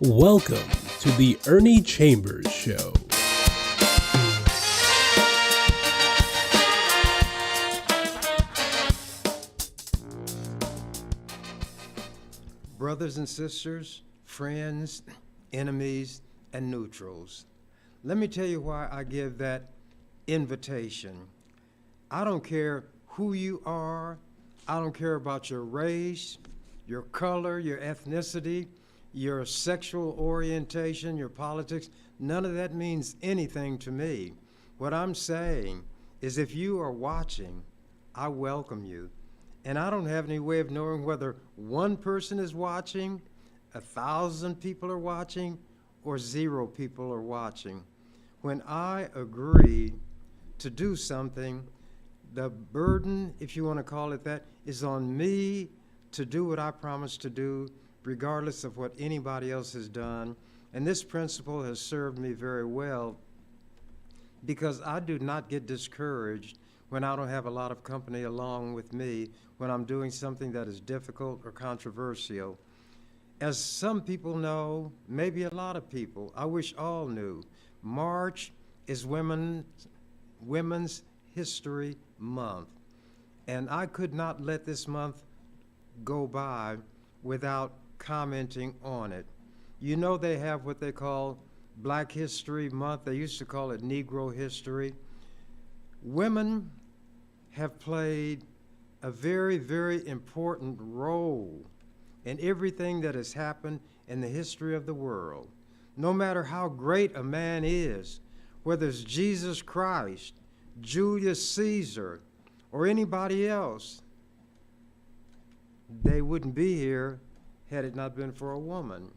Welcome to the Ernie Chambers Show. Brothers and sisters, friends, enemies, and neutrals, let me tell you why I give that invitation. I don't care who you are. I don't care about your race, your color, your ethnicity, your sexual orientation, your politics. None of that means anything to me. What I'm saying is if you are watching, I welcome you. And I don't have any way of knowing whether one person is watching, 1,000 people are watching, or 0 people are watching. When I agree to do something, the burden, if you want to call it that, is on me to do what I promised to do, regardless of what anybody else has done. And this principle has served me very well because I do not get discouraged when I don't have a lot of company along with me when I'm doing something that is difficult or controversial. As some people know, maybe a lot of people, I wish all knew, March is Women's History Month. And I could not let this month go by without commenting on it. You know they have what they call Black History Month. They used to call it Negro History. Women have played a very, very important role in everything that has happened in the history of the world. No matter how great a man is, whether it's Jesus Christ, Julius Caesar, or anybody else, they wouldn't be here had it not been for a woman.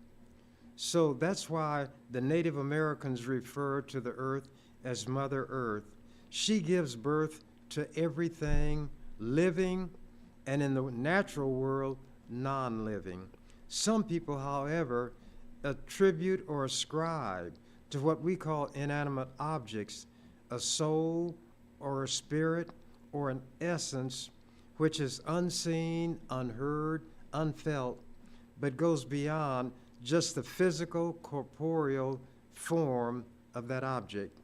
So that's why the Native Americans refer to the earth as Mother Earth. She gives birth to everything living, and in the natural world, non-living. Some people, however, attribute or ascribe to what we call inanimate objects a soul or a spirit or an essence which is unseen, unheard, unfelt, but goes beyond just the physical, corporeal form of that object.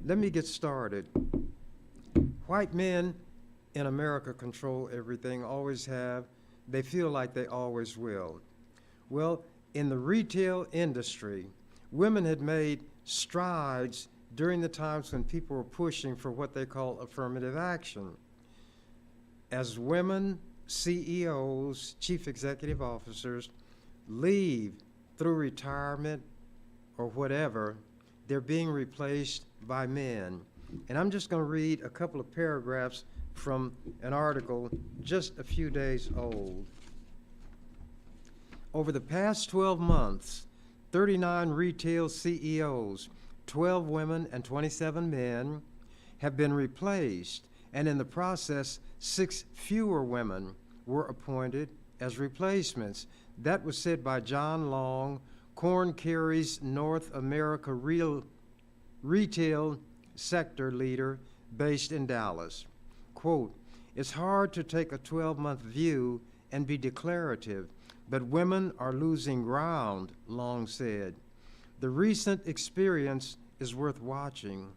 Let me get started. White men in America control everything, always have. They feel like they always will. Well, in the retail industry, women had made strides during the times when people were pushing for what they call affirmative action. As women CEOs, chief executive officers, leave through retirement or whatever, they're being replaced by men. And I'm just going to read a couple of paragraphs from an article just a few days old. Over the past 12 months, 39 retail CEOs, 12 women and 27 men, have been replaced, and in the process, 6 fewer women were appointed as replacements. That was said by John Long, Korn Kerry's North America retail sector leader based in Dallas. Quote, "It's hard to take a 12-month view and be declarative, but women are losing ground," Long said. "The recent experience is worth watching.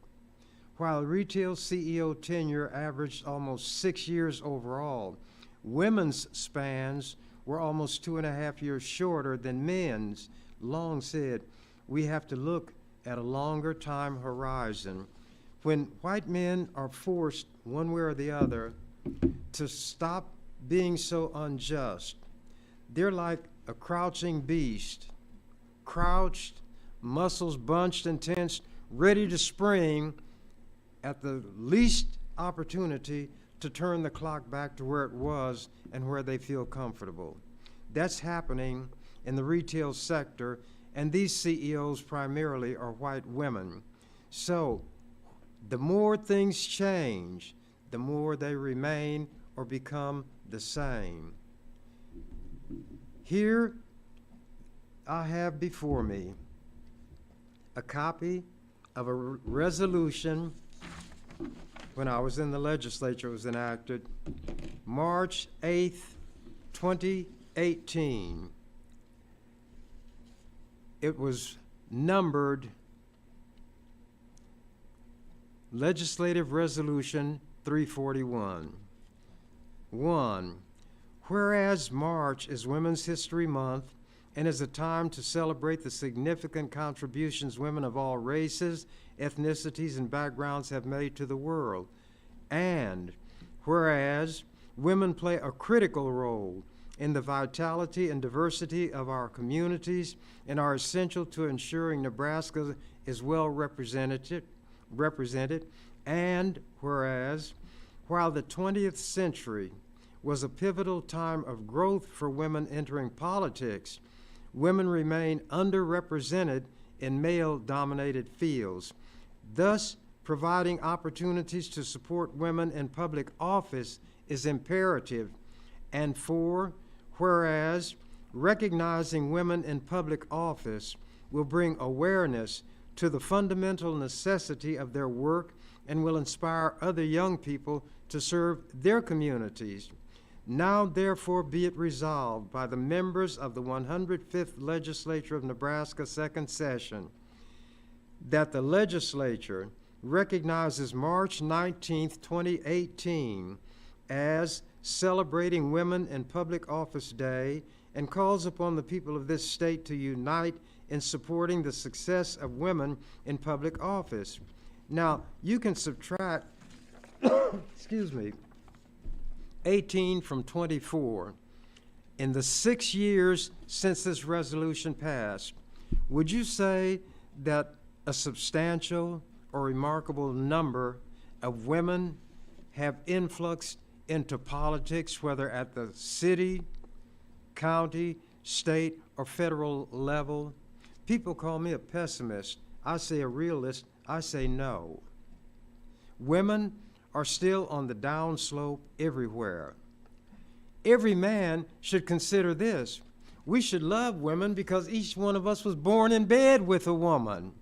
While retail CEO tenure averaged almost 6 years overall, women's spans were almost 2.5 years shorter than men's." Long said, "We have to look at a longer time horizon. When white men are forced, one way or the other, to stop being so unjust, they're like a crouching beast, crouched, muscles bunched and tensed, ready to spring at the least opportunity to turn the clock back to where it was and where they feel comfortable. That's happening in the retail sector, and these CEOs primarily are white women. So the more things change, the more they remain or become the same. Here I have before me a copy of a resolution when I was in the legislature. It was enacted March 8th, 2018. it was numbered Legislative Resolution 341. 1. Whereas March is Women's History Month and is a time to celebrate the significant contributions women of all races, ethnicities, and backgrounds have made to the world. And whereas women play a critical role in the vitality and diversity of our communities and are essential to ensuring Nebraska is well represented, and whereas while the 20th century was a pivotal time of growth for women entering politics, women remain underrepresented in male-dominated fields, thus providing opportunities to support women in public office is imperative. And 4, whereas recognizing women in public office will bring awareness to the fundamental necessity of their work and will inspire other young people to serve their communities. Now therefore be it resolved by the members of the 105th Legislature of Nebraska Second Session that the legislature recognizes March 19, 2018 as Celebrating Women in Public Office Day and calls upon the people of this state to unite in supporting the success of women in public office. Now, you can subtract, 18 from 24. In the 6 years since this resolution passed, would you say that a substantial or remarkable number of women have influxed into politics, whether at the city, county, state, or federal level? People call me a pessimist. I say a realist. I say no. Women are still on the downslope everywhere. Every man should consider this. We should love women because each one of us was born in bed with a woman.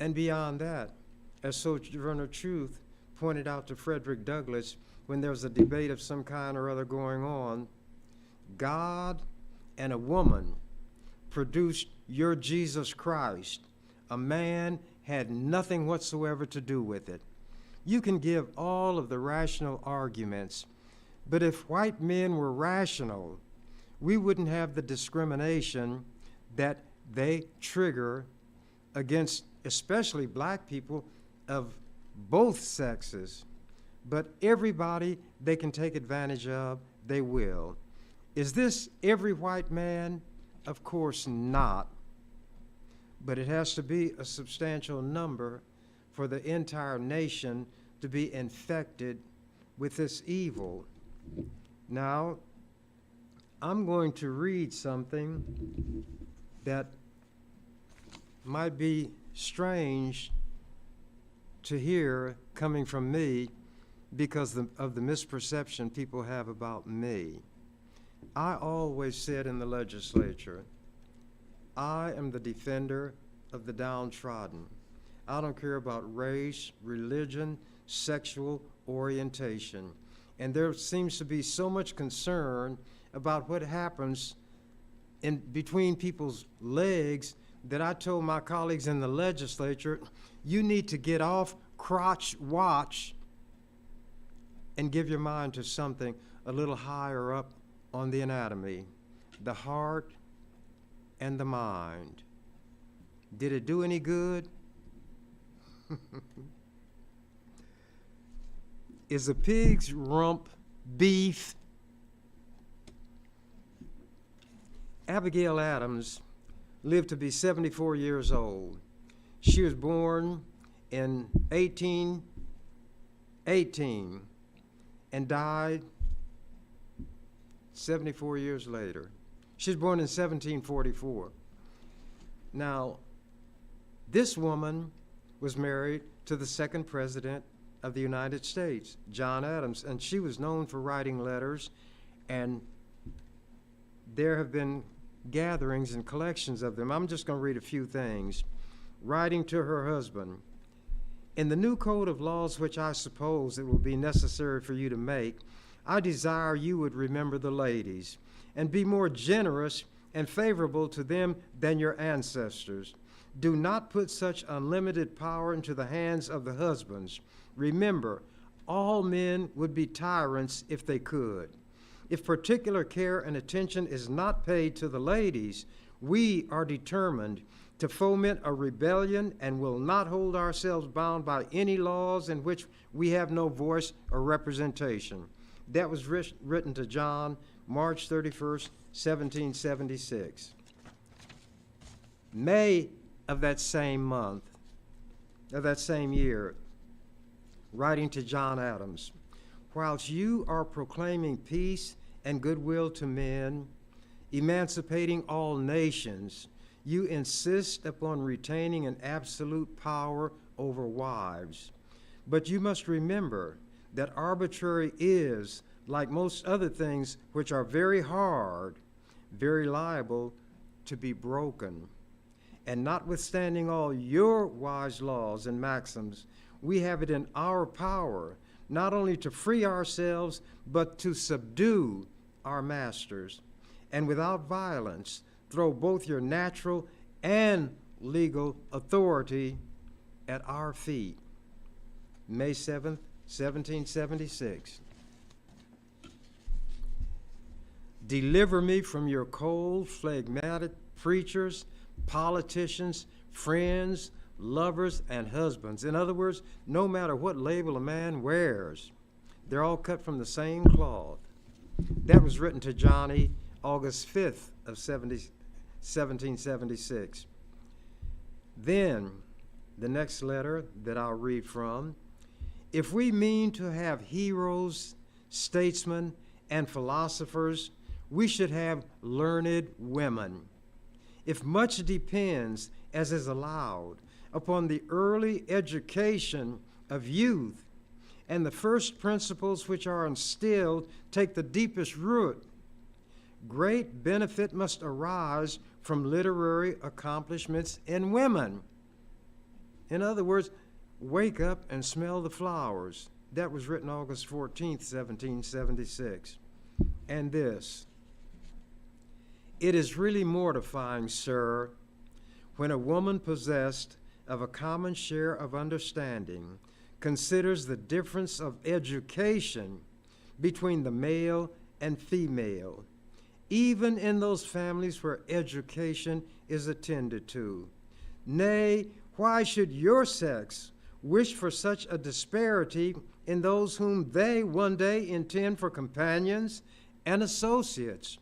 And beyond that, as Sojourner Truth pointed out to Frederick Douglass when there was a debate of some kind or other going on, God and a woman produced your Jesus Christ. A man had nothing whatsoever to do with it. You can give all of the rational arguments, but if white men were rational, we wouldn't have the discrimination that they trigger against especially black people of both sexes. But everybody they can take advantage of, they will. Is this every white man? Of course not. But it has to be a substantial number for the entire nation to be infected with this evil. Now, I'm going to read something that might be strange to hear coming from me because of the misperception people have about me. I always said in the legislature, I am the defender of the downtrodden. I don't care about race, religion, sexual orientation. And there seems to be so much concern about what happens in between people's legs that I told my colleagues in the legislature, you need to get off crotch watch and give your mind to something a little higher up on the anatomy, the heart and the mind. Did it do any good? Is a pig's rump beef? Abigail Adams lived to be 74 years old. She was born in 1818 and died 74 years later. She was born in 1744. Now, this woman was married to the second president of the United States, John Adams, and she was known for writing letters, and there have been gatherings and collections of them. I'm just going to read a few things. Writing to her husband, in the new code of laws which I suppose it will be necessary for you to make, I desire you would remember the ladies and be more generous and favorable to them than your ancestors. Do not put such unlimited power into the hands of the husbands. Remember, all men would be tyrants if they could. If particular care and attention is not paid to the ladies, we are determined to foment a rebellion and will not hold ourselves bound by any laws in which we have no voice or representation. That was written to John, March 31st, 1776. May of that same month, of that same year, writing to John Adams, whilst you are proclaiming peace and goodwill to men, emancipating all nations, you insist upon retaining an absolute power over wives. But you must remember that arbitrary is, like most other things which are very hard, very liable to be broken. And notwithstanding all your wise laws and maxims, we have it in our power not only to free ourselves, but to subdue our masters, and without violence throw both your natural and legal authority at our feet. May 7th, 1776. Deliver me from your cold, phlegmatic preachers, politicians, friends, lovers, and husbands. In other words, no matter what label a man wears, they're all cut from the same cloth. That was written to Johnny August 5th of 1776. Then, the next letter that I'll read from, if we mean to have heroes, statesmen, and philosophers, we should have learned women. If much depends, as is allowed, upon the early education of youth, and the first principles which are instilled take the deepest root, great benefit must arise from literary accomplishments in women. In other words, wake up and smell the flowers. That was written August 14th, 1776. And this, it is really mortifying, sir, when a woman possessed of a common share of understanding considers the difference of education between the male and female, even in those families where education is attended to. Nay, why should your sex wish for such a disparity in those whom they one day intend for companions and associates?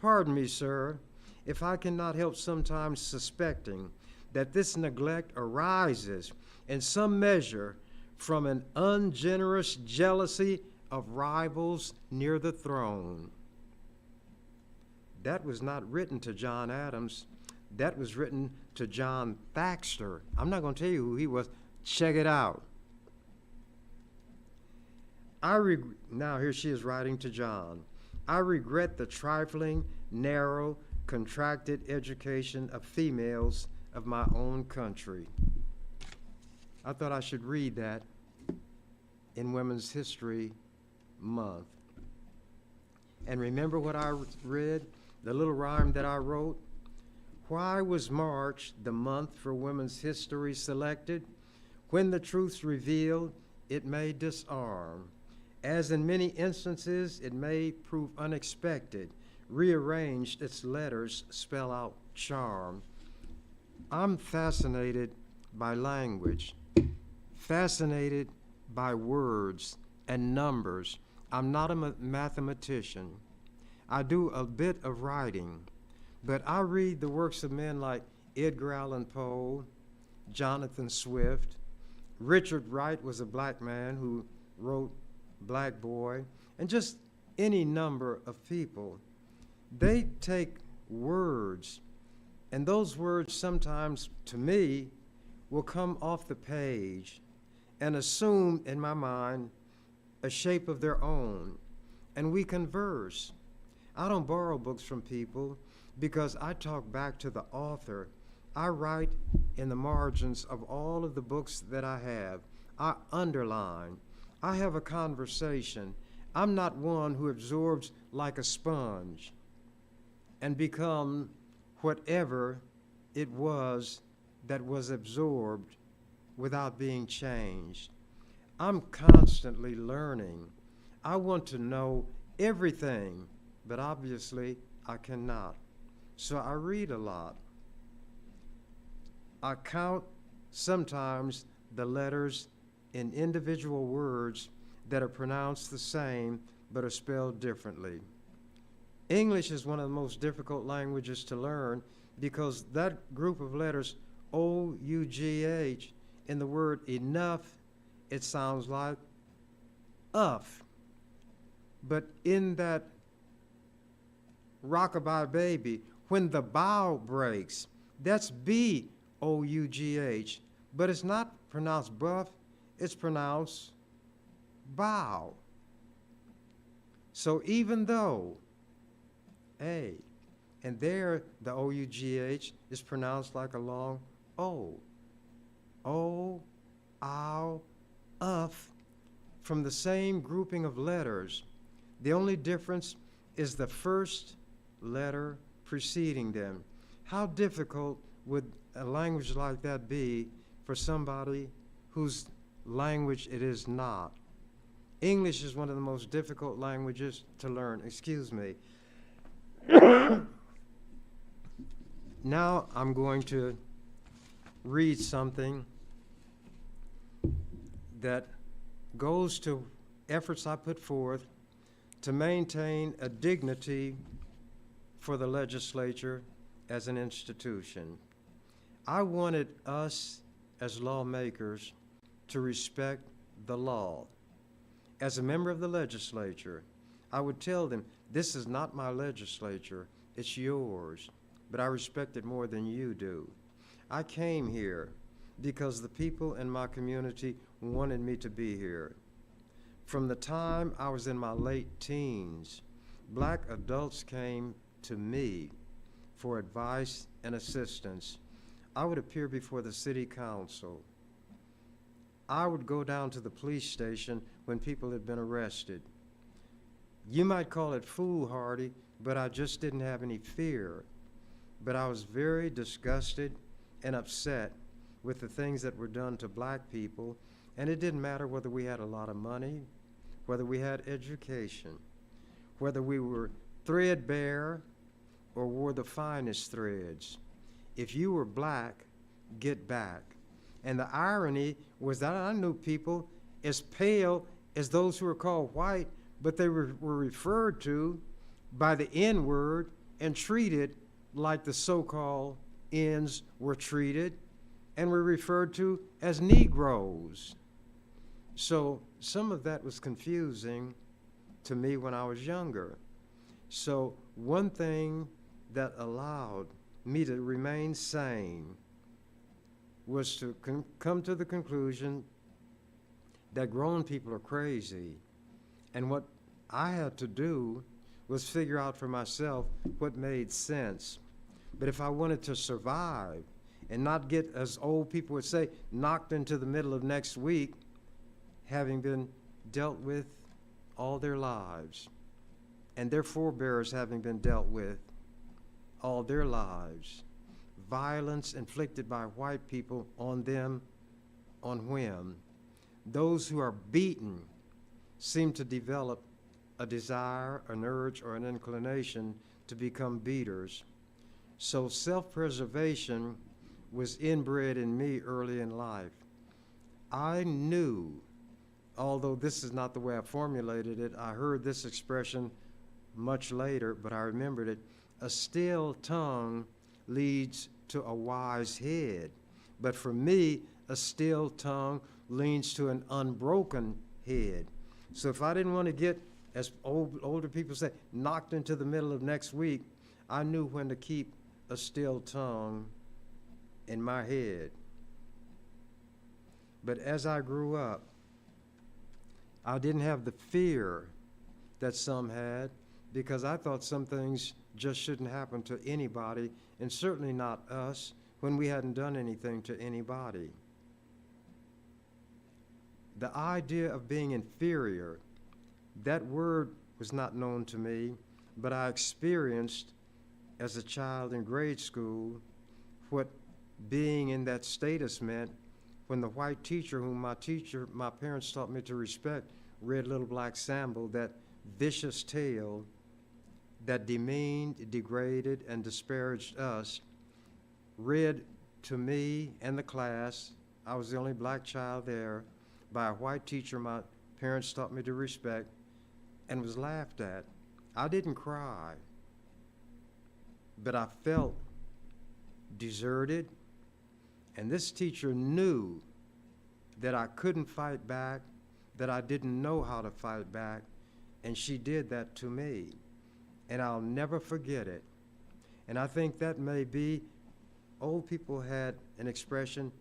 Pardon me, sir, if I cannot help sometimes suspecting that this neglect arises in some measure from an ungenerous jealousy of rivals near the throne. That was not written to John Adams. That was written to John Thaxter. I'm not going to tell you who he was. Check it out. Now here she is writing to John. I regret the trifling, narrow, contracted education of females of my own country. I thought I should read that in Women's History Month. And remember what I read, the little rhyme that I wrote? Why was March the month for women's history selected? When the truth's revealed, it may disarm. As in many instances, it may prove unexpected. Rearranged, its letters spell out charm. I'm fascinated by language, fascinated by words and numbers. I'm not a mathematician. I do a bit of writing, but I read the works of men like Edgar Allan Poe, Jonathan Swift. Richard Wright was a black man who wrote Black Boy, and just any number of people. They take words, and those words sometimes, to me, will come off the page and assume, in my mind, a shape of their own, and we converse. I don't borrow books from people because I talk back to the author. I write in the margins of all of the books that I have. I underline. I have a conversation. I'm not one who absorbs like a sponge. and become whatever it was that was absorbed without being changed. I'm constantly learning. I want to know everything, but obviously I cannot. So I read a lot. I count sometimes the letters in individual words that are pronounced the same but are spelled differently. English is one of the most difficult languages to learn because that group of letters, O-U-G-H, in the word enough, it sounds like uff. But in that rockabye baby, when the bow breaks, that's B-O-U-G-H, but it's not pronounced buff, it's pronounced bow. So even though A, and there the O-U-G-H is pronounced like a long O. O, ow, uff, from the same grouping of letters. The only difference is the first letter preceding them. How difficult would a language like that be for somebody whose language it is not? English is one of the most difficult languages to learn. Excuse me. Now I'm going to read something that goes to efforts I put forth to maintain a dignity for the legislature as an institution. I wanted us as lawmakers to respect the law. As a member of the legislature, I would tell them, this is not my legislature, it's yours, but I respect it more than you do. I came here because the people in my community wanted me to be here. From the time I was in my late teens, black adults came to me for advice and assistance. I would appear before the city council. I would go down to the police station when people had been arrested. You might call it foolhardy, but I just didn't have any fear. But I was very disgusted and upset with the things that were done to black people, and it didn't matter whether we had a lot of money, whether we had education, whether we were threadbare or wore the finest threads. If you were black, get back. And the irony was that I knew people as pale as those who were called white, but they were referred to by the N-word and treated like the so-called N's were treated and were referred to as Negroes. So some of that was confusing to me when I was younger. So one thing that allowed me to remain sane was to come to the conclusion that grown people are crazy. And what I had to do was figure out for myself what made sense. But if I wanted to survive and not get, as old people would say, knocked into the middle of next week, having been dealt with all their lives, and their forebears having been dealt with all their lives, violence inflicted by white people on them on whim. Those who are beaten seem to develop a desire, an urge, or an inclination to become beaters. So self-preservation was inbred in me early in life. I knew, although this is not the way I formulated it, I heard this expression much later, but I remembered it, a still tongue leads to a wise head. But for me, a still tongue leads to an unbroken head. So if I didn't want to get, as older people say, knocked into the middle of next week, I knew when to keep a still tongue in my head. But as I grew up, I didn't have the fear that some had, because I thought some things just shouldn't happen to anybody, and certainly not us, when we hadn't done anything to anybody. The idea of being inferior, that word was not known to me, but I experienced as a child in grade school what being in that status meant when the white teacher, whom my parents taught me to respect, read Little Black Sambo, that vicious tale that demeaned, degraded, and disparaged us, read to me and the class. I was the only black child there, by a white teacher my parents taught me to respect, and was laughed at. I didn't cry, but I felt deserted, and this teacher knew that I couldn't fight back, that I didn't know how to fight back, and she did that to me, and I'll never forget it. And I think that may be, old people had an expression,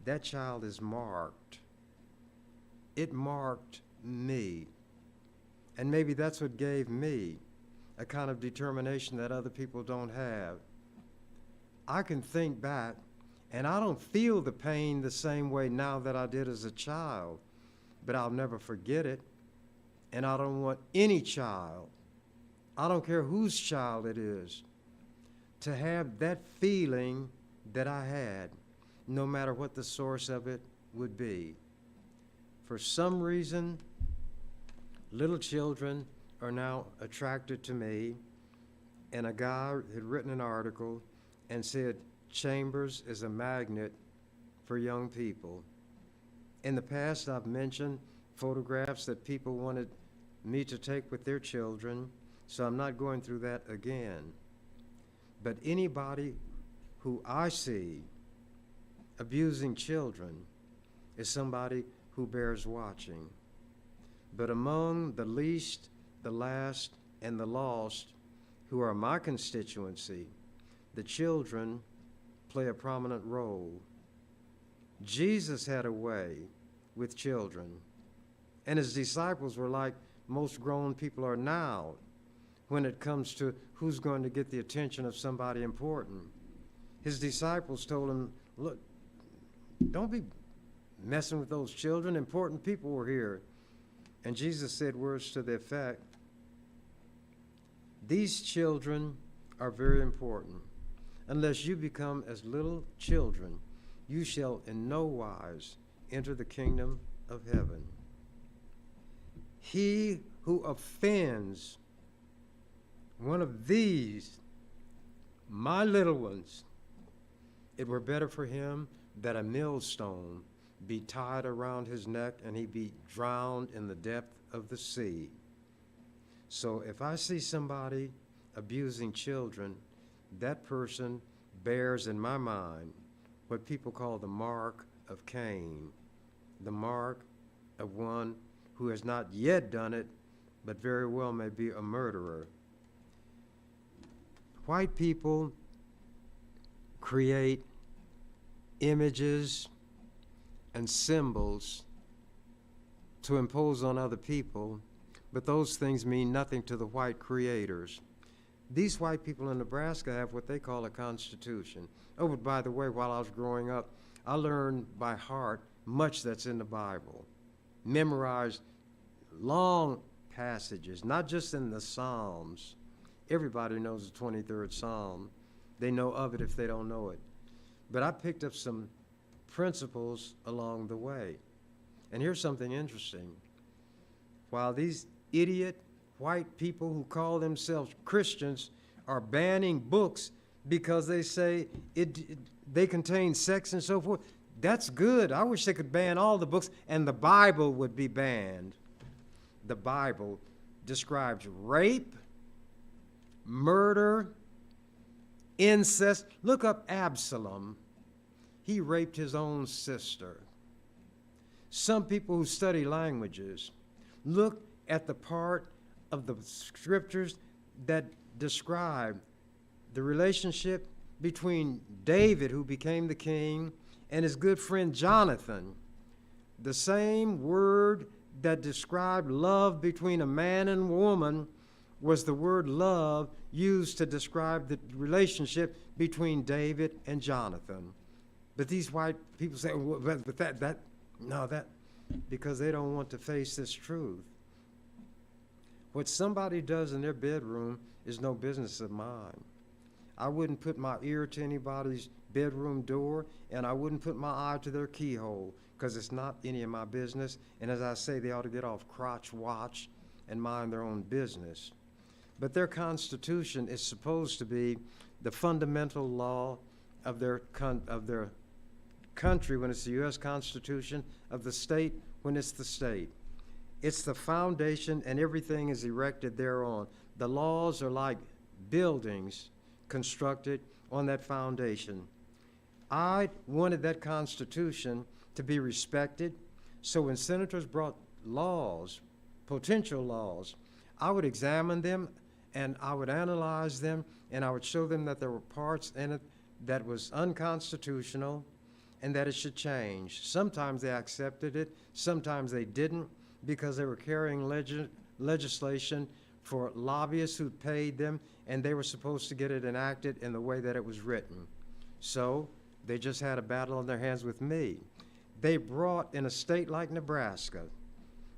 that child is marked. It marked me. And maybe that's what gave me a kind of determination that other people don't have. I can think back, and I don't feel the pain the same way now that I did as a child, but I'll never forget it. And I don't want any child, I don't care whose child it is, to have that feeling that I had, no matter what the source of it would be. For some reason, little children are now attracted to me, and a guy had written an article and said, Chambers is a magnet for young people. In the past, I've mentioned photographs that people wanted me to take with their children, so I'm not going through that again. But anybody who I see abusing children is somebody who bears watching. But among the least, the last, and the lost, who are my constituency, the children play a prominent role. Jesus had a way with children, and his disciples were like most grown people are now when it comes to who's going to get the attention of somebody important. His disciples told him, look, don't be messing with those children. Important people were here. And Jesus said words to the effect, these children are very important. Unless you become as little children, you shall in no wise enter the kingdom of heaven. He who offends one of these, my little ones, it were better for him that a millstone be tied around his neck and he be drowned in the depth of the sea. So if I see somebody abusing children, that person bears in my mind what people call the mark of Cain, the mark of one who has not yet done it, but very well may be a murderer. White people create images and symbols to impose on other people, but those things mean nothing to the white creators. These white people in Nebraska have what they call a constitution. Oh, but by the way, while I was growing up, I learned by heart much that's in the Bible. Memorized long passages, not just in the Psalms. Everybody knows the 23rd Psalm. They know of it if they don't know it. But I picked up some principles along the way. And here's something interesting. While these idiot white people who call themselves Christians are banning books because they say they contain sex and so forth, that's good. I wish they could ban all the books and the Bible would be banned. The Bible describes rape, murder, incest. Look up Absalom. He raped his own sister. Some people who study languages look at the part of the scriptures that describe the relationship between David, who became the king, and his good friend Jonathan. The same word that described love between a man and woman was the word love used to describe the relationship between David and Jonathan. But these white people say, well, but that, because they don't want to face this truth. What somebody does in their bedroom is no business of mine. I wouldn't put my ear to anybody's bedroom door, and I wouldn't put my eye to their keyhole, because it's not any of my business. And as I say, they ought to get off crotch watch and mind their own business. But their Constitution is supposed to be the fundamental law of their country when it's the U.S. Constitution, of the state when it's the state. It's the foundation, and everything is erected thereon. The laws are like buildings constructed on that foundation. I wanted that Constitution to be respected, so when senators brought laws, potential laws, I would examine them and I would analyze them, and I would show them that there were parts in it that was unconstitutional and that it should change. Sometimes they accepted it, sometimes they didn't, because they were carrying legislation for lobbyists who paid them, and they were supposed to get it enacted in the way that it was written. So they just had a battle on their hands with me. They brought, in a state like Nebraska,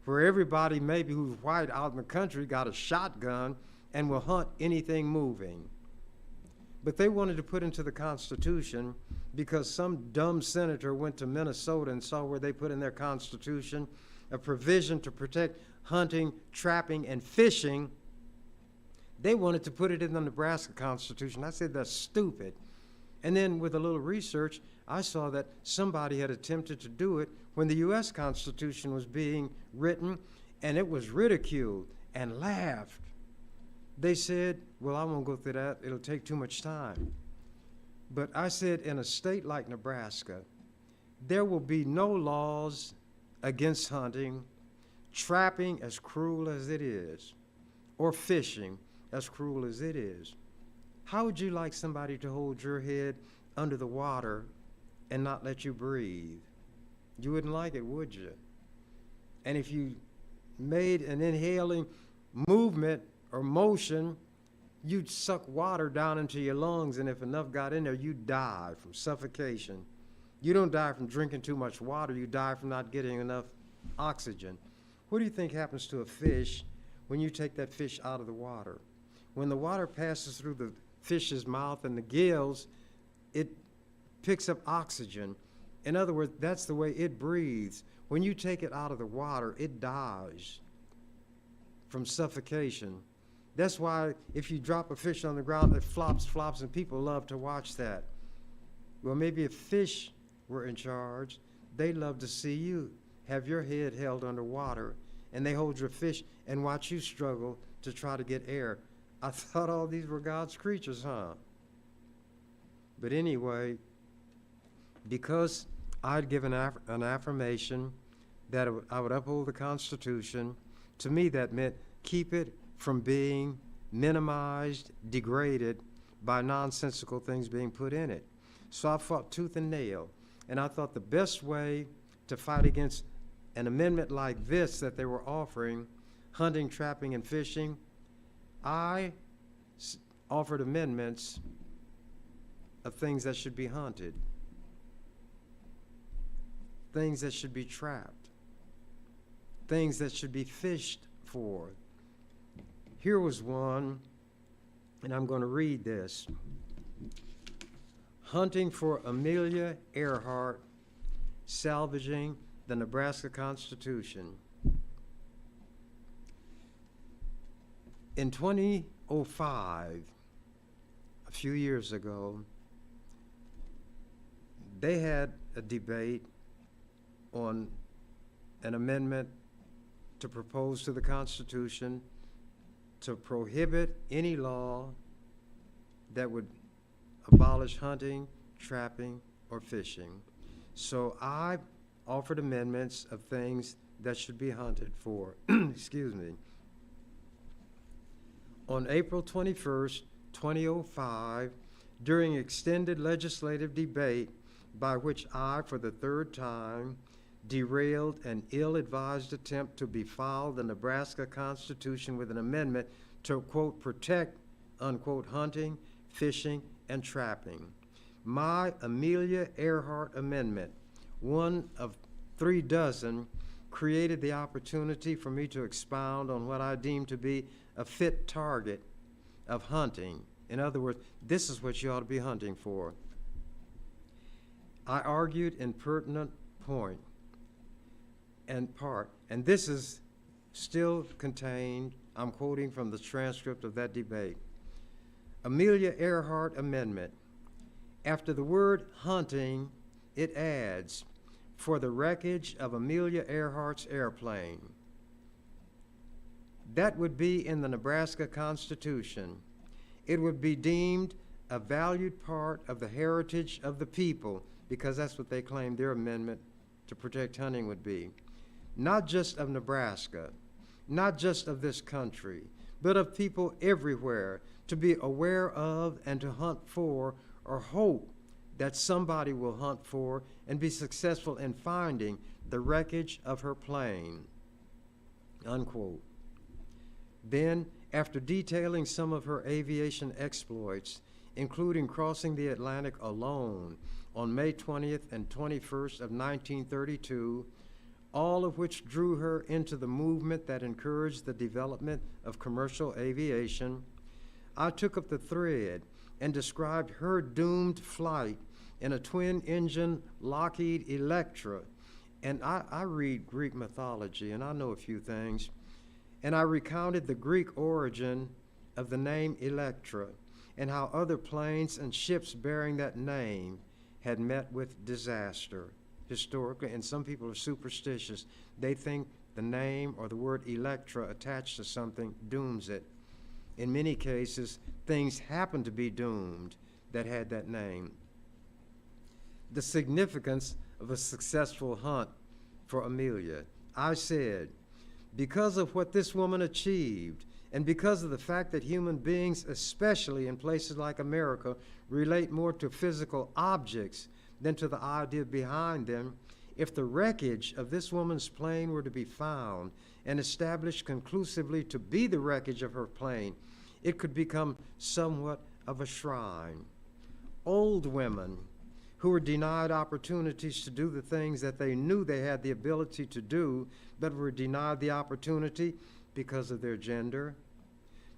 where everybody maybe who's white out in the country got a shotgun and will hunt anything moving. But they wanted to put into the Constitution, because some dumb senator went to Minnesota and saw where they put in their Constitution a provision to protect hunting, trapping, and fishing. They wanted to put it in the Nebraska Constitution. I said, that's stupid. And then with a little research, I saw that somebody had attempted to do it when the U.S. Constitution was being written, and it was ridiculed and laughed. They said, well, I won't go through that. It'll take too much time. But I said, in a state like Nebraska, there will be no laws against hunting, trapping, as cruel as it is, or fishing, as cruel as it is. How would you like somebody to hold your head under the water and not let you breathe? You wouldn't like it, would you? And if you made an inhaling movement or motion, you'd suck water down into your lungs, and if enough got in there, you'd die from suffocation. You don't die from drinking too much water, you die from not getting enough oxygen. What do you think happens to a fish when you take that fish out of the water? When the water passes through the fish's mouth and the gills, it picks up oxygen. In other words, that's the way it breathes. When you take it out of the water, it dies from suffocation. That's why if you drop a fish on the ground, it flops, and people love to watch that. Well, maybe if fish were in charge, they'd love to see you have your head held underwater, and they hold your fish and watch you struggle to try to get air. I thought all these were God's creatures, huh? But anyway, because I'd given an affirmation that I would uphold the Constitution, to me that meant keep it from being minimized, degraded by nonsensical things being put in it. So I fought tooth and nail, and I thought the best way to fight against an amendment like this that they were offering, hunting, trapping, and fishing, I offered amendments of things that should be hunted, things that should be trapped, things that should be fished for. Here was one, and I'm going to read this. Hunting for Amelia Earhart, salvaging the Nebraska Constitution. In 2005, a few years ago, they had a debate on an amendment to propose to the Constitution to prohibit any law that would abolish hunting, trapping, or fishing. So I offered amendments of things that should be hunted for. Excuse me. On April 21st, 2005, during extended legislative debate by which I, for the third time, derailed an ill-advised attempt to befoul the Nebraska Constitution with an amendment to, quote, protect, unquote, hunting, fishing, and trapping. My Amelia Earhart amendment, one of 3 dozen, created the opportunity for me to expound on what I deemed to be a fit target of hunting In other words, this is what you ought to be hunting for. I argued in pertinent point and part, and this is still contained, I'm quoting from the transcript of that debate. Amelia Earhart Amendment. After the word hunting, it adds, for the wreckage of Amelia Earhart's airplane. That would be in the Nebraska Constitution. It would be deemed a valued part of the heritage of the people, because that's what they claimed their amendment to protect hunting would be. Not just of Nebraska, not just of this country, but of people everywhere, to be aware of and to hunt for, or hope that somebody will hunt for and be successful in finding the wreckage of her plane, unquote. Then, after detailing some of her aviation exploits, including crossing the Atlantic alone on May 20th and 21st of 1932, all of which drew her into the movement that encouraged the development of commercial aviation, I took up the thread and described her doomed flight in a twin-engine Lockheed Electra. And I read Greek mythology, and I know a few things. And I recounted the Greek origin of the name Electra and how other planes and ships bearing that name had met with disaster historically, and some people are superstitious. They think the name or the word Electra attached to something dooms it. In many cases, things happen to be doomed that had that name. The significance of a successful hunt for Amelia. I said, because of what this woman achieved, and because of the fact that human beings, especially in places like America, relate more to physical objects than to the idea behind them, if the wreckage of this woman's plane were to be found and established conclusively to be the wreckage of her plane, it could become somewhat of a shrine. Old women who were denied opportunities to do the things that they knew they had the ability to do, but were denied the opportunity because of their gender.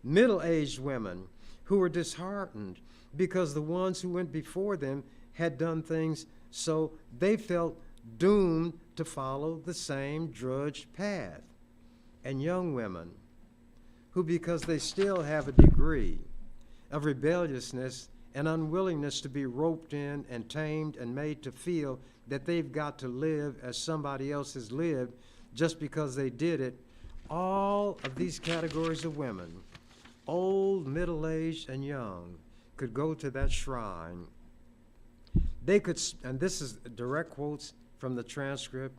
Middle-aged women who were disheartened because the ones who went before them had done things so they felt doomed to follow the same drudge path. And young women who, because they still have a degree of rebelliousness and unwillingness to be roped in and tamed and made to feel that they've got to live as somebody else has lived just because they did it, all of these categories of women, old, middle-aged, and young, could go to that shrine. They could, and this is direct quotes from the transcript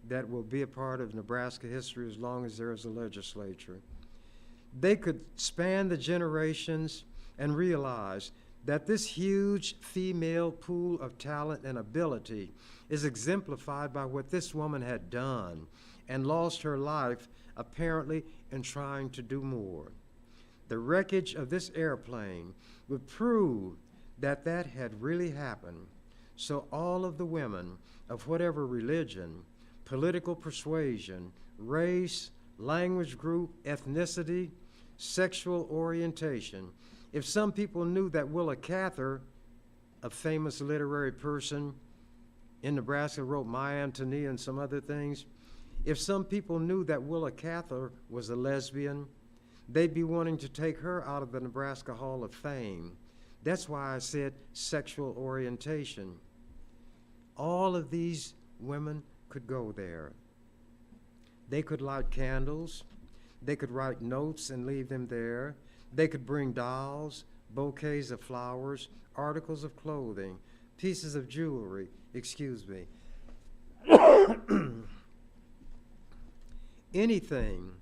that will be a part of Nebraska history as long as there is a legislature. They could span the generations and realize that this huge female pool of talent and ability is exemplified by what this woman had done and lost her life apparently in trying to do more. The wreckage of this airplane would prove that that had really happened. So all of the women of whatever religion, political persuasion, race, language group, ethnicity, sexual orientation, if some people knew that Willa Cather, a famous literary person in Nebraska, wrote My Antonia and some other things, if some people knew that Willa Cather was a lesbian, they'd be wanting to take her out of the Nebraska Hall of Fame. That's why I said sexual orientation. All of these women could go there. They could light candles. They could write notes and leave them there. They could bring dolls, bouquets of flowers, articles of clothing, pieces of jewelry, anything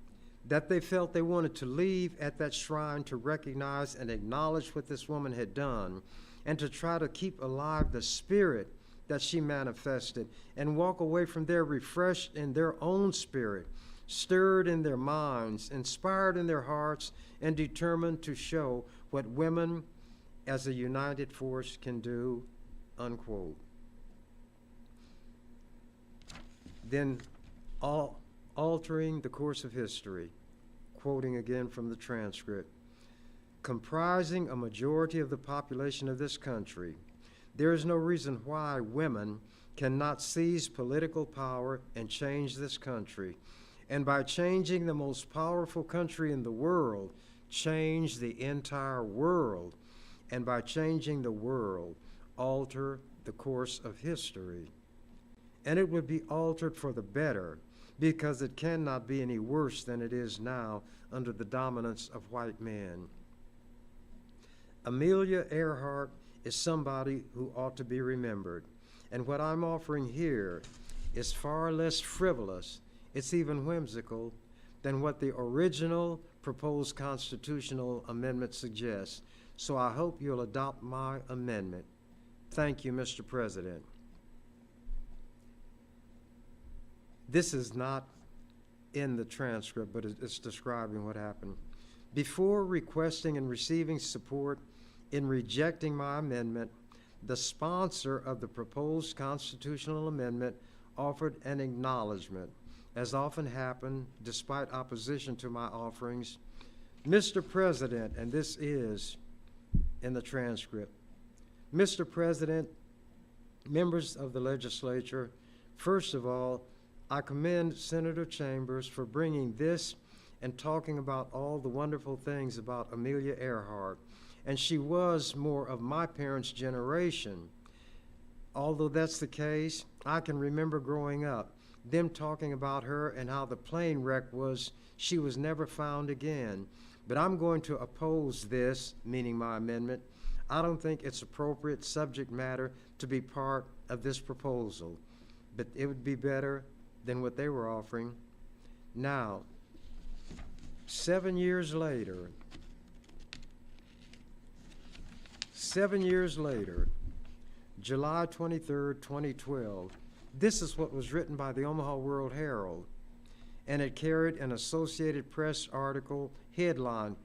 that they felt they wanted to leave at that shrine to recognize and acknowledge what this woman had done, and to try to keep alive the spirit that she manifested, and walk away from there refreshed in their own spirit, stirred in their minds, inspired in their hearts, and determined to show what women as a united force can do, unquote. Then altering the course of history, quoting again from the transcript, comprising a majority of the population of this country. There is no reason why women cannot seize political power and change this country. And by changing the most powerful country in the world, change the entire world. And by changing the world, alter the course of history. And it would be altered for the better, because it cannot be any worse than it is now under the dominance of white men. Amelia Earhart is somebody who ought to be remembered. And what I'm offering here is far less frivolous, it's even whimsical, than what the original proposed constitutional amendment suggests. So I hope you'll adopt my amendment. Thank you, Mr. President. This is not in the transcript, but it's describing what happened. Before requesting and receiving support in rejecting my amendment, the sponsor of the proposed constitutional amendment offered an acknowledgement, as often happened despite opposition to my offerings. Mr. President, and this is in the transcript, Mr. President, members of the legislature, first of all, I commend Senator Chambers for bringing this and talking about all the wonderful things about Amelia Earhart. And she was more of my parents' generation. Although that's the case, I can remember growing up, them talking about her and how the plane wreck was, she was never found again. But I'm going to oppose this, meaning my amendment. I don't think it's appropriate subject matter to be part of this proposal, but it would be better than what they were offering. Now, 7 years later, July 23rd, 2012, this is what was written by the Omaha World Herald, and it carried an Associated Press article headline,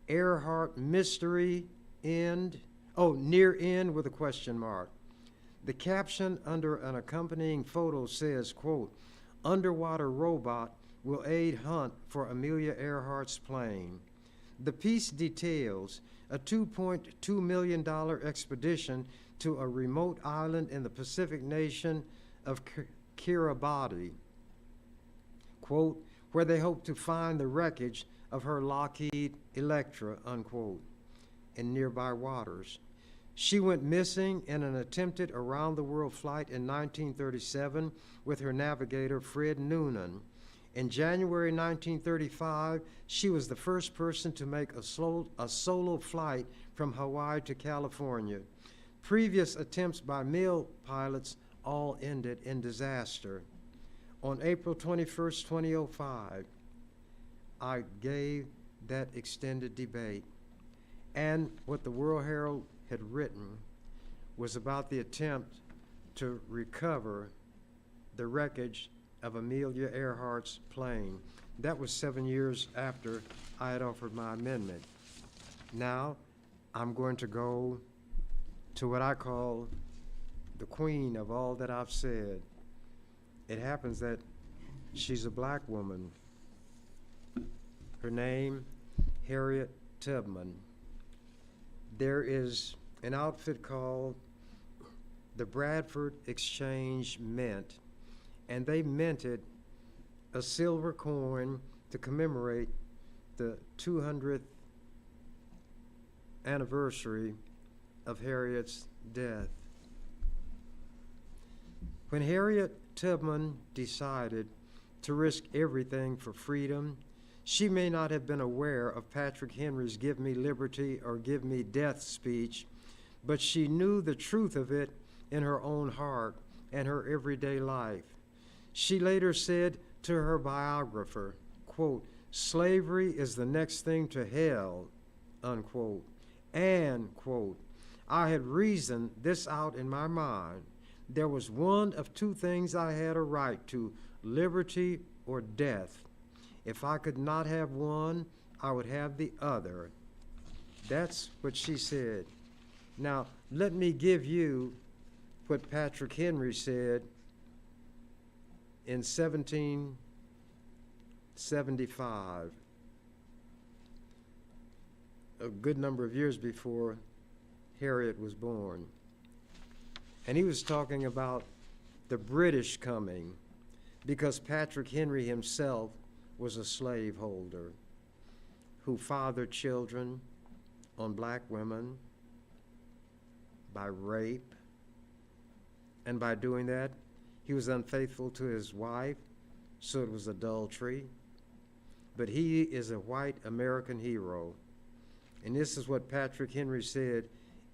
Earhart Mystery End, near end with a question mark. The caption under an accompanying photo says, quote, underwater robot will aid hunt for Amelia Earhart's plane. The piece details a $2.2 million expedition to a remote island in the Pacific nation of Kiribati, quote, where they hope to find the wreckage of her Lockheed Electra, unquote, in nearby waters. She went missing in an attempted around-the-world flight in 1937 with her navigator, Fred Noonan. In January 1935, she was the first person to make a solo flight from Hawaii to California. Previous attempts by male pilots all ended in disaster. On April 21st, 2005, I gave that extended debate. And what the World Herald had written was about the attempt to recover the wreckage of Amelia Earhart's plane. That was 7 years after I had offered my amendment. Now, I'm going to go to what I call the queen of all that I've said. It happens that she's a black woman. Her name, Harriet Tubman. There is an outfit called the Bradford Exchange Mint, and they minted a silver coin to commemorate the 200th anniversary of Harriet's death. When Harriet Tubman decided to risk everything for freedom, she may not have been aware of Patrick Henry's "Give me liberty or give me death" speech, but she knew the truth of it in her own heart and her everyday life. She later said to her biographer, quote, slavery is the next thing to hell, unquote, and, quote, I had reasoned this out in my mind. There was one of two things I had a right to, liberty or death. If I could not have one, I would have the other. That's what she said. Now, let me give you what Patrick Henry said in 1775. a good number of years before Harriet was born. And he was talking about the British coming because Patrick Henry himself was a slaveholder who fathered children on black women by rape. And by doing that, he was unfaithful to his wife, so it was adultery. But he is a white American hero. And this is what Patrick Henry said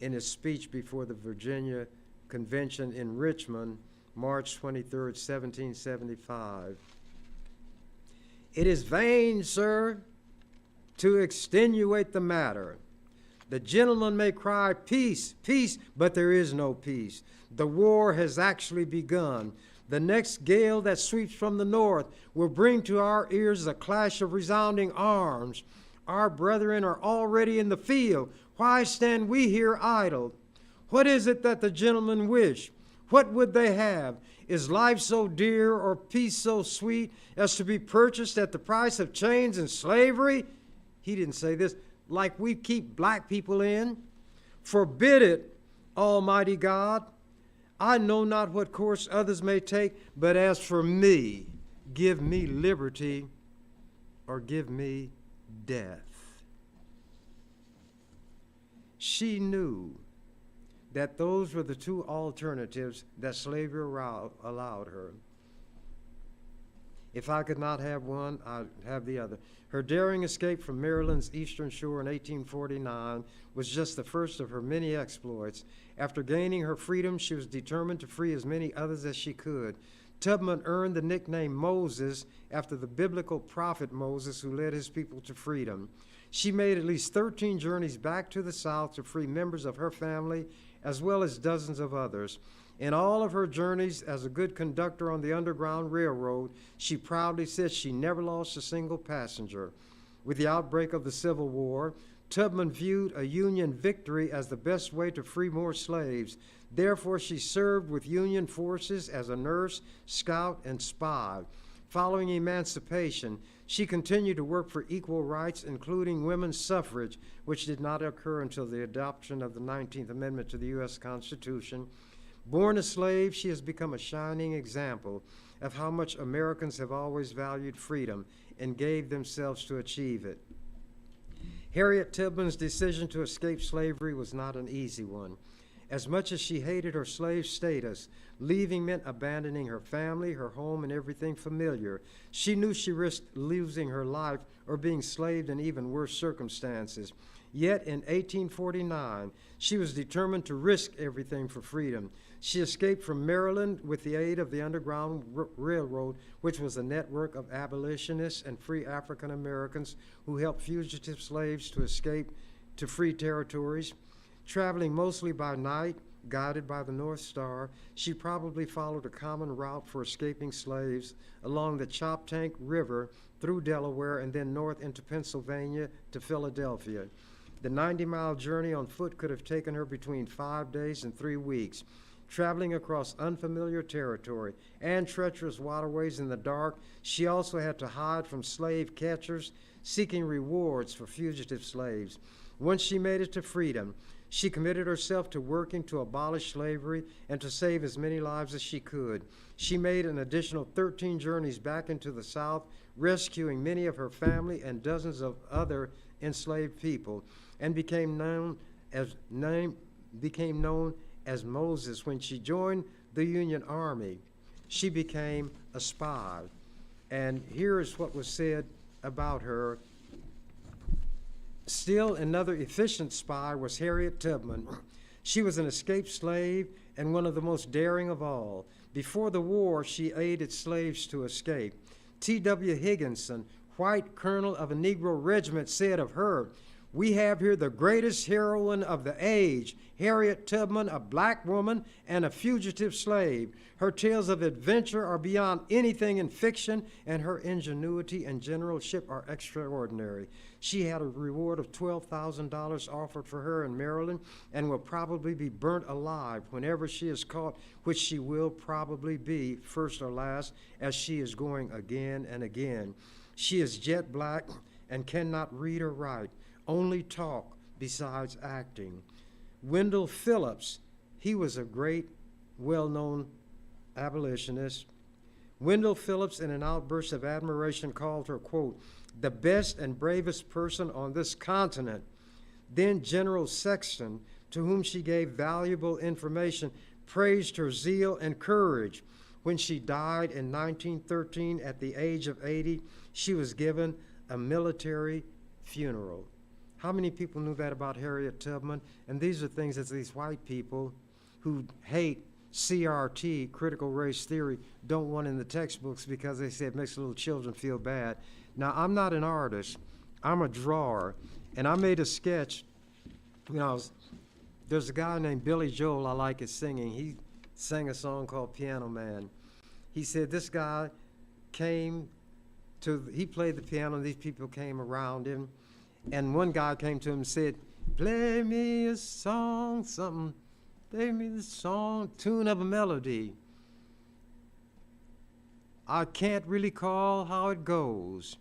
in his speech before the Virginia Convention in Richmond, March 23, 1775. It is vain, sir, to extenuate the matter. The gentleman may cry, peace, peace, but there is no peace. The war has actually begun. The next gale that sweeps from the north will bring to our ears a clash of resounding arms. Our brethren are already in the field. Why stand we here idle? What is it that the gentlemen wish? What would they have? Is life so dear or peace so sweet as to be purchased at the price of chains and slavery? He didn't say this. Like we keep black people in? Forbid it, Almighty God. I know not what course others may take, but as for me, give me liberty or give me death. She knew that those were the two alternatives that slavery allowed her. If I could not have one, I'd have the other. Her daring escape from Maryland's eastern shore in 1849 was just the first of her many exploits. After gaining her freedom, she was determined to free as many others as she could. Tubman earned the nickname Moses after the biblical prophet Moses, who led his people to freedom. She made at least 13 journeys back to the South to free members of her family, as well as dozens of others. In all of her journeys as a good conductor on the Underground Railroad, she proudly said she never lost a single passenger. With the outbreak of the Civil War, Tubman viewed a Union victory as the best way to free more slaves. Therefore, she served with Union forces as a nurse, scout, and spy. Following emancipation, she continued to work for equal rights, including women's suffrage, which did not occur until the adoption of the 19th Amendment to the U.S. Constitution. Born a slave, she has become a shining example of how much Americans have always valued freedom and gave themselves to achieve it. Harriet Tubman's decision to escape slavery was not an easy one. As much as she hated her slave status, leaving meant abandoning her family, her home, and everything familiar. She knew she risked losing her life or being enslaved in even worse circumstances. Yet in 1849, she was determined to risk everything for freedom. She escaped from Maryland with the aid of the Underground Railroad, which was a network of abolitionists and free African Americans who helped fugitive slaves to escape to free territories. Traveling mostly by night, guided by the North Star, she probably followed a common route for escaping slaves along the Choptank River through Delaware and then north into Pennsylvania to Philadelphia. The 90-mile journey on foot could have taken her between 5 days and 3 weeks. Traveling across unfamiliar territory and treacherous waterways in the dark, she also had to hide from slave catchers seeking rewards for fugitive slaves. Once she made it to freedom, she committed herself to working to abolish slavery and to save as many lives as she could. She made an additional 13 journeys back into the South, rescuing many of her family and dozens of other enslaved people, and became known as Moses. When she joined the Union Army, she became a spy. And here is what was said about her. Still another efficient spy was Harriet Tubman. She was an escaped slave and one of the most daring of all. Before the war, she aided slaves to escape. T.W. Higginson, white colonel of a Negro regiment, said of her, "We have here the greatest heroine of the age, Harriet Tubman, a black woman and a fugitive slave. Her tales of adventure are beyond anything in fiction, and her ingenuity and generalship are extraordinary." She had a reward of $12,000 offered for her in Maryland and will probably be burnt alive whenever she is caught, which she will probably be, first or last, as she is going again and again. She is jet black and cannot read or write. only talk besides acting. Wendell Phillips, he was a great, well-known abolitionist. Wendell Phillips, in an outburst of admiration, called her, quote, the best and bravest person on this continent. Then General Sexton, to whom she gave valuable information, praised her zeal and courage. When she died in 1913 at the age of 80, she was given a military funeral. How many people knew that about Harriet Tubman? And these are things that these white people who hate CRT, critical race theory, don't want in the textbooks because they say it makes little children feel bad. Now, I'm not an artist. I'm a drawer. And I made a sketch. There's a guy named Billy Joel I like his singing. He sang a song called Piano Man. He said this guy he played the piano and these people came around him. And one guy came to him and said, play me a song, something. Play me the song, tune of a melody. I can't really call how it goes,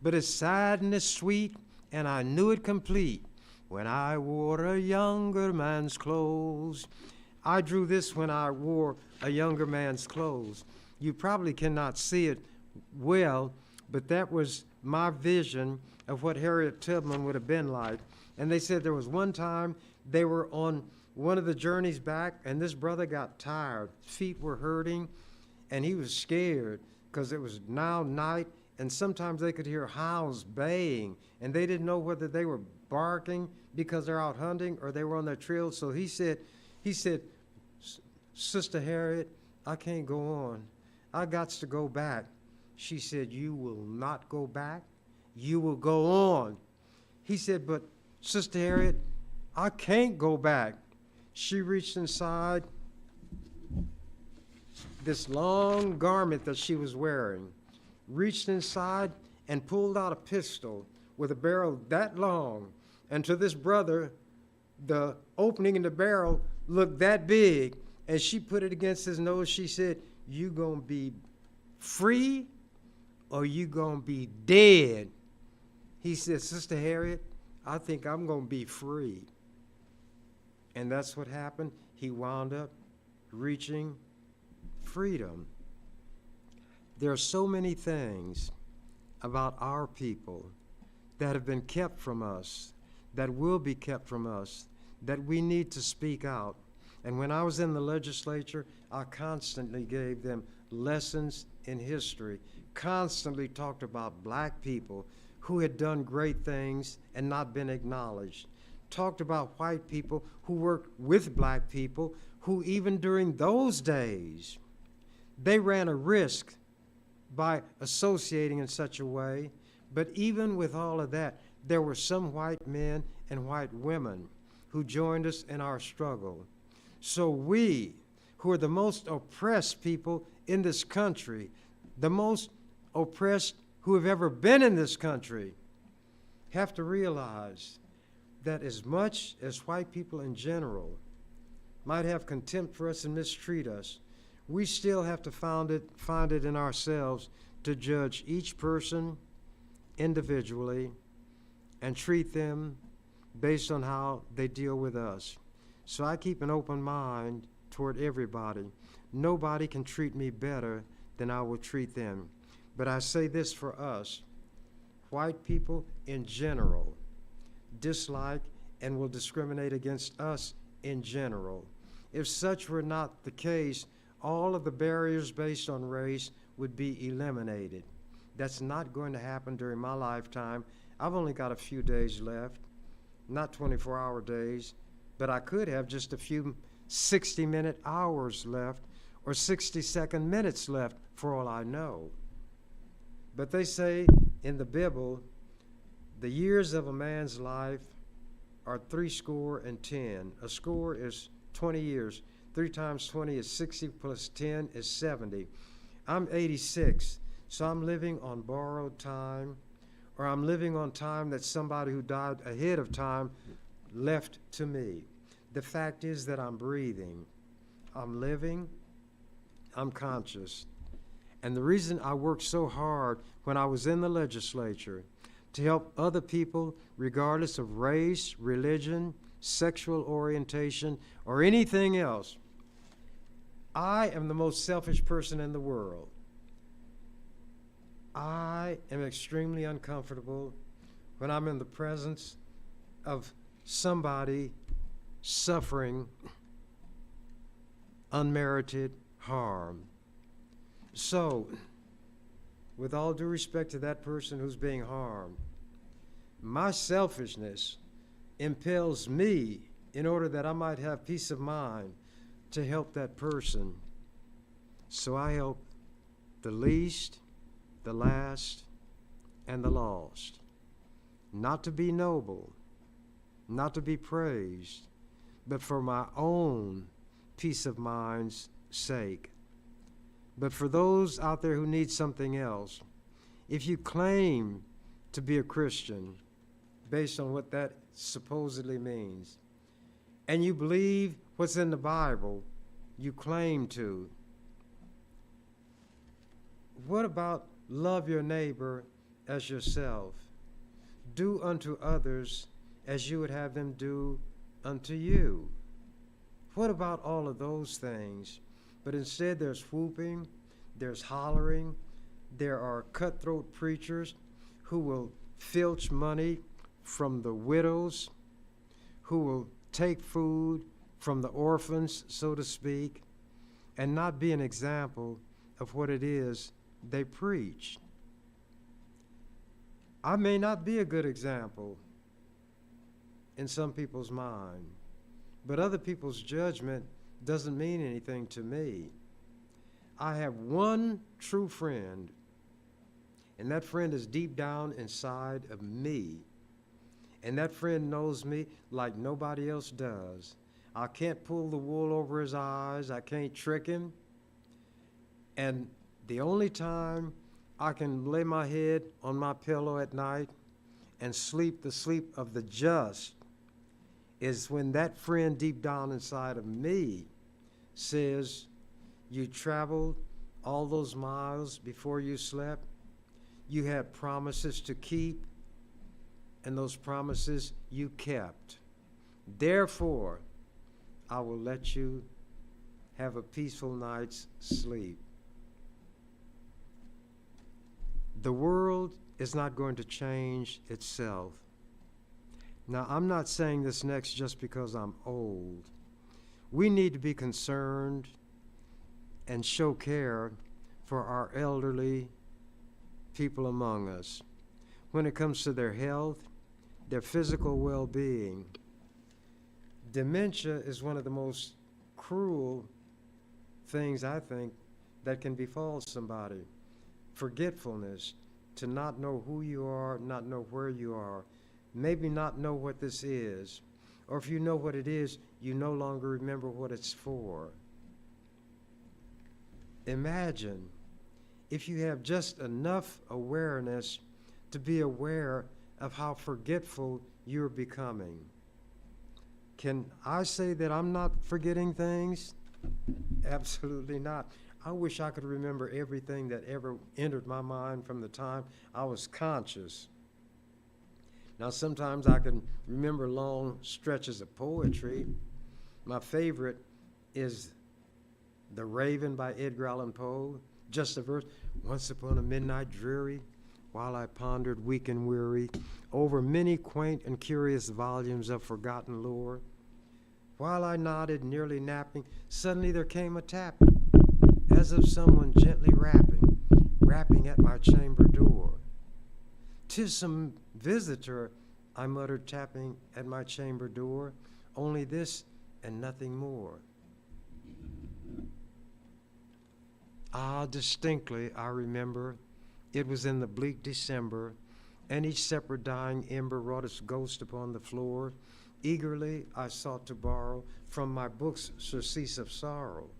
but it's sad and it's sweet, and I knew it complete when I wore a younger man's clothes. I drew this when I wore a younger man's clothes. You probably cannot see it well, but that was my vision of what Harriet Tubman would have been like. And they said there was one time they were on one of the journeys back, and this brother got tired. Feet were hurting, and he was scared because it was now night, and sometimes they could hear hounds baying, and they didn't know whether they were barking because they're out hunting or they were on their trail. So he said, Sister Harriet, I can't go on. I got to go back. She said, you will not go back. You will go on. He said, but Sister Harriet, I can't go back. She reached inside this long garment that she was wearing, reached inside and pulled out a pistol with a barrel that long. And to this brother, the opening in the barrel looked that big. As she put it against his nose, she said, you gonna be free or you gonna be dead? He said, Sister Harriet, I think I'm gonna be free. And that's what happened. He wound up reaching freedom. There are so many things about our people that have been kept from us, that will be kept from us, that we need to speak out. And when I was in the legislature, I constantly gave them lessons in history, constantly talked about black people who had done great things and not been acknowledged, talked about white people who worked with black people who even during those days, they ran a risk by associating in such a way. But even with all of that, there were some white men and white women who joined us in our struggle. So we, who are the most oppressed people in this country, the most oppressed who have ever been in this country, have to realize that as much as white people in general might have contempt for us and mistreat us, we still have to find it in ourselves to judge each person individually and treat them based on how they deal with us. So I keep an open mind toward everybody. Nobody can treat me better than I will treat them. But I say this for us, white people in general dislike and will discriminate against us in general. If such were not the case, all of the barriers based on race would be eliminated. That's not going to happen during my lifetime. I've only got a few days left, not 24-hour days, but I could have just a few 60-minute hours left or 60-second minutes left for all I know. But they say in the Bible, the years of a man's life are 70. A score is 20 years. 3 times 20 is 60 plus 10 is 70. I'm 86, so I'm living on borrowed time, or I'm living on time that somebody who died ahead of time left to me. The fact is that I'm breathing, I'm living, I'm conscious. And the reason I worked so hard when I was in the legislature to help other people regardless of race, religion, sexual orientation, or anything else. I am the most selfish person in the world. I am extremely uncomfortable when I'm in the presence of somebody suffering unmerited harm. So, with all due respect to that person who's being harmed, my selfishness impels me, in order that I might have peace of mind, to help that person. So I help the least, the last, and the lost. Not to be noble, not to be praised, but for my own peace of mind's sake. But for those out there who need something else, if you claim to be a Christian based on what that supposedly means, and you believe what's in the Bible, you claim to, what about love your neighbor as yourself? Do unto others as you would have them do unto you. What about all of those things? But instead there's whooping, there's hollering, there are cutthroat preachers who will filch money from the widows, who will take food from the orphans, so to speak, and not be an example of what it is they preach. I may not be a good example in some people's mind, but other people's judgment doesn't mean anything to me. I have one true friend, and that friend is deep down inside of me. And that friend knows me like nobody else does. I can't pull the wool over his eyes. I can't trick him. And the only time I can lay my head on my pillow at night and sleep the sleep of the just is when that friend deep down inside of me says, you traveled all those miles before you slept. You had promises to keep, and those promises you kept. Therefore, I will let you have a peaceful night's sleep. The world is not going to change itself. Now, I'm not saying this next just because I'm old. We need to be concerned and show care for our elderly people among us when it comes to their health, their physical well-being. Dementia is one of the most cruel things, I think, that can befall somebody. Forgetfulness, to not know who you are, not know where you are, maybe not know what this is, or if you know what it is, you no longer remember what it's for. Imagine if you have just enough awareness to be aware of how forgetful you're becoming. Can I say that I'm not forgetting things? Absolutely not. I wish I could remember everything that ever entered my mind from the time I was conscious. Now, sometimes I can remember long stretches of poetry. My favorite is The Raven by Edgar Allan Poe. Just a verse. Once upon a midnight dreary, while I pondered weak and weary over many quaint and curious volumes of forgotten lore, while I nodded, nearly napping, suddenly there came a tapping, as of someone gently rapping at my chamber door. 'Tis some visitor, I muttered, tapping at my chamber door, only this and nothing more. Ah, distinctly I remember, it was in the bleak December, and each separate dying ember wrought its ghost upon the floor. Eagerly I sought to borrow from my book's surcease of sorrow.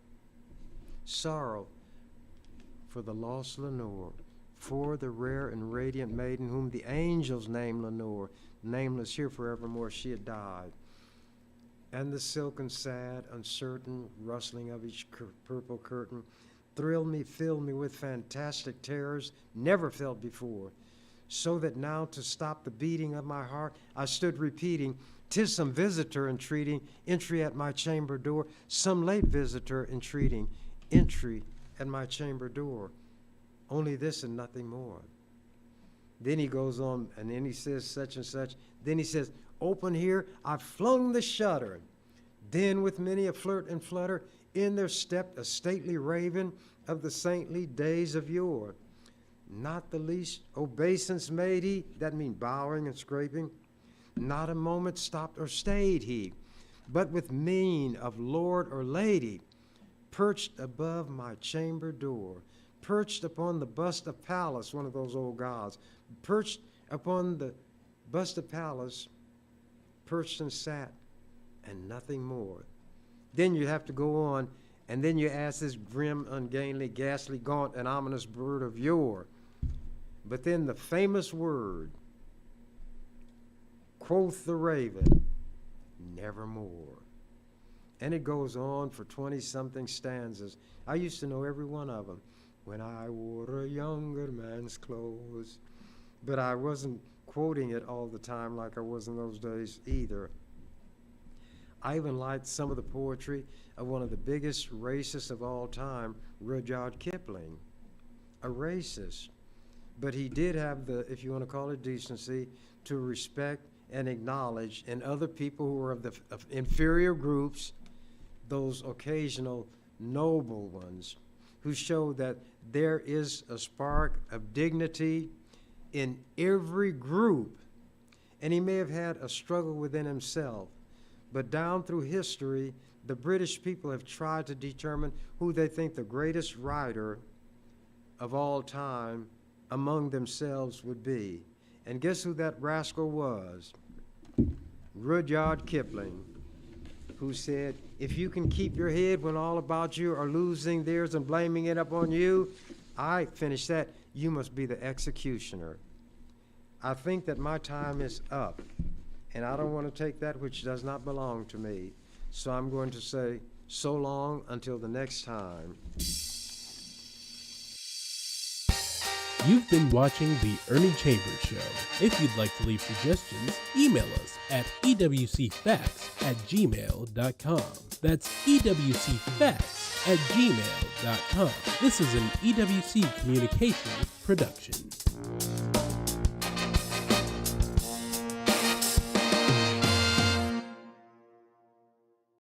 Sorrow for the lost Lenore, for the rare and radiant maiden whom the angels named Lenore, nameless here forevermore she had died. And the silken, sad, uncertain rustling of each purple curtain thrilled me, filled me with fantastic terrors never felt before. so that now to stop the beating of my heart, I stood repeating, 'tis some visitor entreating entry at my chamber door, some late visitor entreating entry at my chamber door. Only this and nothing more. Then he goes on, and then he says such and such. Then he says, open here, I flung the shutter. Then with many a flirt and flutter, in there stepped a stately raven of the saintly days of yore. Not the least obeisance made he, that mean bowing and scraping. Not a moment stopped or stayed he, but with mien of lord or lady, perched above my chamber door, perched upon the bust of Pallas, one of those old gods, perched upon the bust of Pallas, perched and sat, and nothing more. Then you have to go on, and then you ask this grim, ungainly, ghastly, gaunt, and ominous bird of yore. But then the famous word, quoth the raven, nevermore. And it goes on for 20-something stanzas. I used to know every one of them. When I wore a younger man's clothes. But I wasn't quoting it all the time like I was in those days either. I even liked some of the poetry of one of the biggest racists of all time, Rudyard Kipling. A racist. But he did have the, if you want to call it decency, to respect and acknowledge in other people who were of inferior groups, those occasional noble ones, who show that there is a spark of dignity in every group. And he may have had a struggle within himself, but down through history, the British people have tried to determine who they think the greatest writer of all time among themselves would be. And guess who that rascal was? Rudyard Kipling, who said, if you can keep your head when all about you are losing theirs and blaming it up on you, I finish that, you must be the executioner. I think that my time is up, and I don't want to take that which does not belong to me. So I'm going to say so long until the next time. You've been watching The Ernie Chambers Show. If you'd like to leave suggestions, email us at ewcfacts@gmail.com. That's ewcfacts@gmail.com. This is an EWC Communications production.